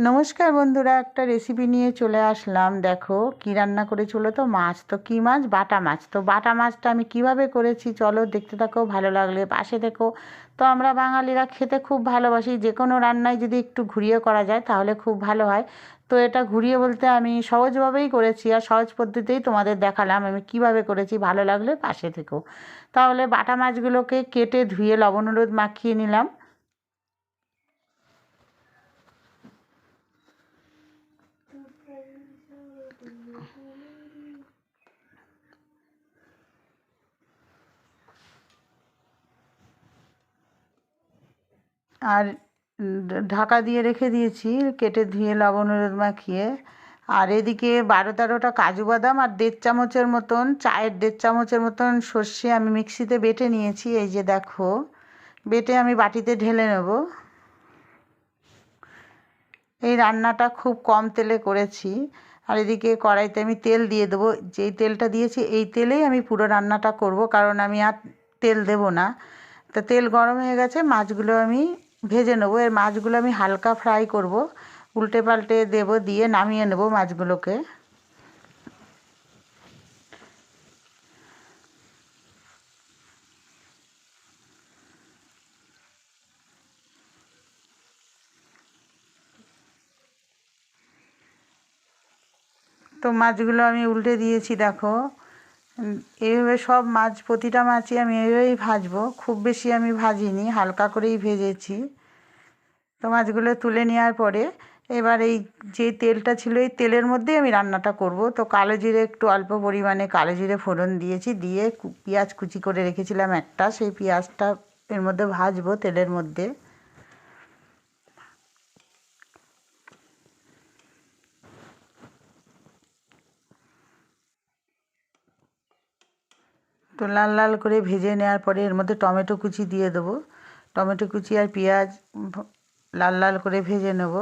নমস্কার বন্ধুরা, একটা রেসিপি নিয়ে চলে আসলাম। দেখো কি রান্না করেছিল, তো মাছ, তো কী মাছ, বাটা মাছ। তো বাটা মাছটা আমি কিভাবে করেছি চলো দেখতে থাকো, ভালো লাগলে পাশে থেকো। তো আমরা বাঙালিরা খেতে খুব ভালোবাসি, যে কোনো রান্নায় যদি একটু ঘুরিয়ে করা যায় তাহলে খুব ভালো হয়। তো এটা ঘুরিয়ে বলতে আমি সহজভাবেই করেছি, আর সহজ পদ্ধতিতেই তোমাদের দেখালাম আমি কিভাবে করেছি। ভালো লাগলে পাশে থেকো। তাহলে বাটা মাছগুলোকে কেটে ধুয়ে লবণ হলুদ মাখিয়ে নিলাম। আর ঢাকা দিয়ে রেখে দিয়েছি, কেটে ধুয়ে লবণ হলুদ মাখিয়ে। আর এদিকে 12-13টা কাজু বাদাম আর 1.5 চামচের মতন, চায়ের 1.5 চামচের মতন সর্ষে আমি মিক্সিতে বেটে নিয়েছি। এই যে দেখো, বেটে আমি বাটিতে ঢেলে নেব। এই রান্নাটা খুব কম তেলে করেছি। আর এদিকে কড়াইতে আমি তেল দিয়ে দেবো। যেই তেলটা দিয়েছি এই তেলেই আমি পুরো রান্নাটা করব, কারণ আমি আর তেল দেব না। তো তেল গরম হয়ে গেছে, মাছগুলো আমি ভেজে নেবো। এর মাছগুলো আমি হালকা ফ্রাই করব, উল্টে পাল্টে দেবো, দিয়ে নামিয়ে নেব মাছগুলোকে। তো মাছগুলো আমি উল্টে দিয়েছি, দেখো। এইভাবে সব মাছ, প্রতিটা মাছই আমি এইভাবেই ভাজবো, খুব বেশি আমি ভাজিনি, হালকা করেই ভেজেছি। তো মাছগুলো তুলে নেওয়ার পরে এবার এই যে তেলটা ছিল এই তেলের মধ্যেই আমি রান্নাটা করব। তো কালো জিরে, একটু অল্প পরিমাণে কালো জিরে ফোড়ন দিয়েছি, দিয়ে পেঁয়াজ কুচি করে রেখেছিলাম একটা, সেই পেঁয়াজটা এর মধ্যে ভাজবো তেলের মধ্যে। তো লাল লাল করে ভেজে নেওয়ার পরে এর মধ্যে টমেটো কুচি দিয়ে দেবো। টমেটো কুচি আর পেঁয়াজ লাল লাল করে ভেজে নেব।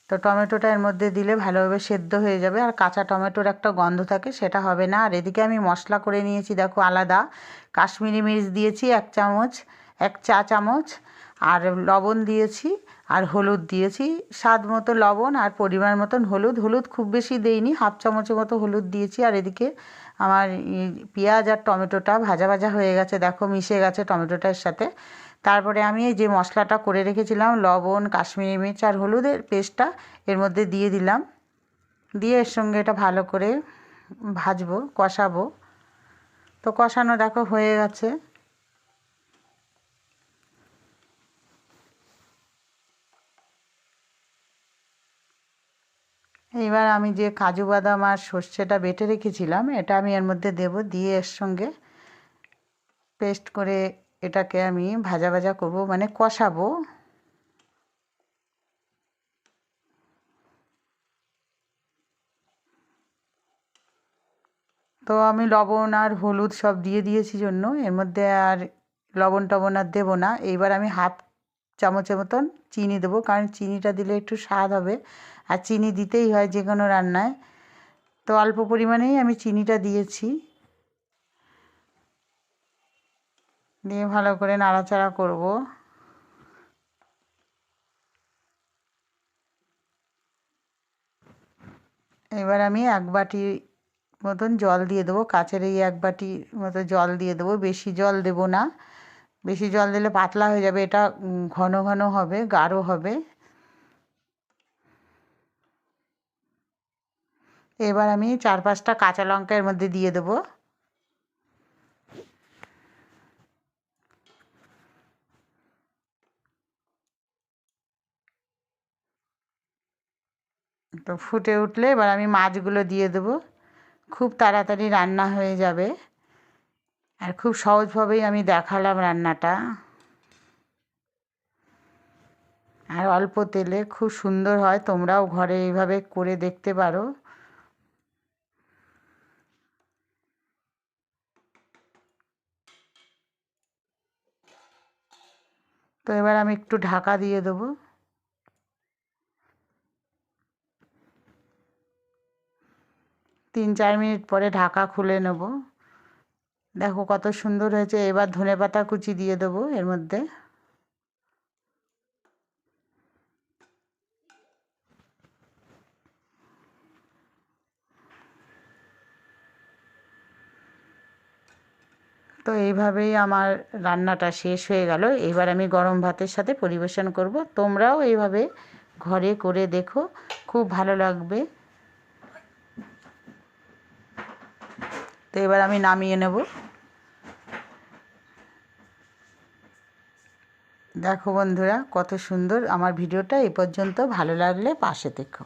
তো টমেটোটা এর মধ্যে দিলে ভালোভাবে সেদ্ধ হয়ে যাবে, আর কাঁচা টমেটোর একটা গন্ধ থাকে, সেটা হবে না। আর এদিকে আমি মশলা করে নিয়েছি, দেখো আলাদা। কাশ্মীরি মির্চ দিয়েছি 1 চামচ, 1 চা চামচ। আর লবণ দিয়েছি, আর হলুদ দিয়েছি স্বাদ মতো লবণ, আর পরিমাণ মতন হলুদ। হলুদ খুব বেশি দেইনি, 1/2 চামচের মতো হলুদ দিয়েছি। আর এদিকে আমার পেঁয়াজ আর টমেটোটা ভাজা ভাজা হয়ে গেছে, দেখো মিশে গেছে টমেটোটার সাথে। তারপরে আমি এই যে মশলাটা করে রেখেছিলাম, লবণ, কাশ্মীরি মির্চ আর হলুদের পেস্টটা এর মধ্যে দিয়ে দিলাম। দিয়ে এর সঙ্গে এটা ভালো করে ভাজবো, কষাবো। তো কষানো দেখো হয়ে গেছে। এইবার আমি যে কাজু বাদাম আর সর্ষেটা বেটে রেখেছিলাম এটা আমি এর মধ্যে দেব, দিয়ে এর সঙ্গে পেস্ট করে এটাকে আমি ভাজা ভাজা করব, মানে কষাবো। তো আমি লবণ আর হলুদ সব দিয়ে দিয়েছি জন্য এর মধ্যে আর লবণ টবণ আর দেবো না। এইবার আমি 1/2 চামচের মতন চিনি দেবো, কারণ চিনিটা দিলে একটু স্বাদ হবে, আর চিনি দিতেই হয় যে কোনো রান্নায়। তো অল্প পরিমাণেই আমি চিনিটা দিয়েছি, দিয়ে ভালো করে নাড়াচাড়া করব। এবার আমি 1 বাটি মতন জল দিয়ে দেবো, কাচের এই 1 বাটি মতো জল দিয়ে দেবো, বেশি জল দেবো না। বেশি জল দিলে পাতলা হয়ে যাবে, এটা ঘন ঘন হবে, গাঢ় হবে। এবার আমি 4-5টা কাঁচা লঙ্কা এর মধ্যে দিয়ে দেবো। তো ফুটে উঠলে এবার আমি মাছগুলো দিয়ে দেবো। খুব তাড়াতাড়ি রান্না হয়ে যাবে, আর খুব সহজভাবেই আমি দেখালাম রান্নাটা। আর অল্প তেলে খুব সুন্দর হয়, তোমরাও ঘরে এইভাবে করে দেখতে পারো। তো এবার আমি একটু ঢাকা দিয়ে দেবো। 3-4 মিনিট পরে ঢাকা খুলে নেব। দেখো কত সুন্দর হয়েছে। এবার ধনেপাতা কুচি দিয়ে দেবো এর মধ্যে। তো এইভাবেই আমার রান্নাটা শেষ হয়ে গেল। এবার আমি গরম ভাতের সাথে পরিবেশন করব। তোমরাও এইভাবে ঘরে করে দেখো, খুব ভালো লাগবে। তো এবার আমি নামিয়ে নেব। দেখো বন্ধুরা কত সুন্দর। আমার ভিডিওটা এই পর্যন্ত, ভালো লাগলে পাশে থেকো।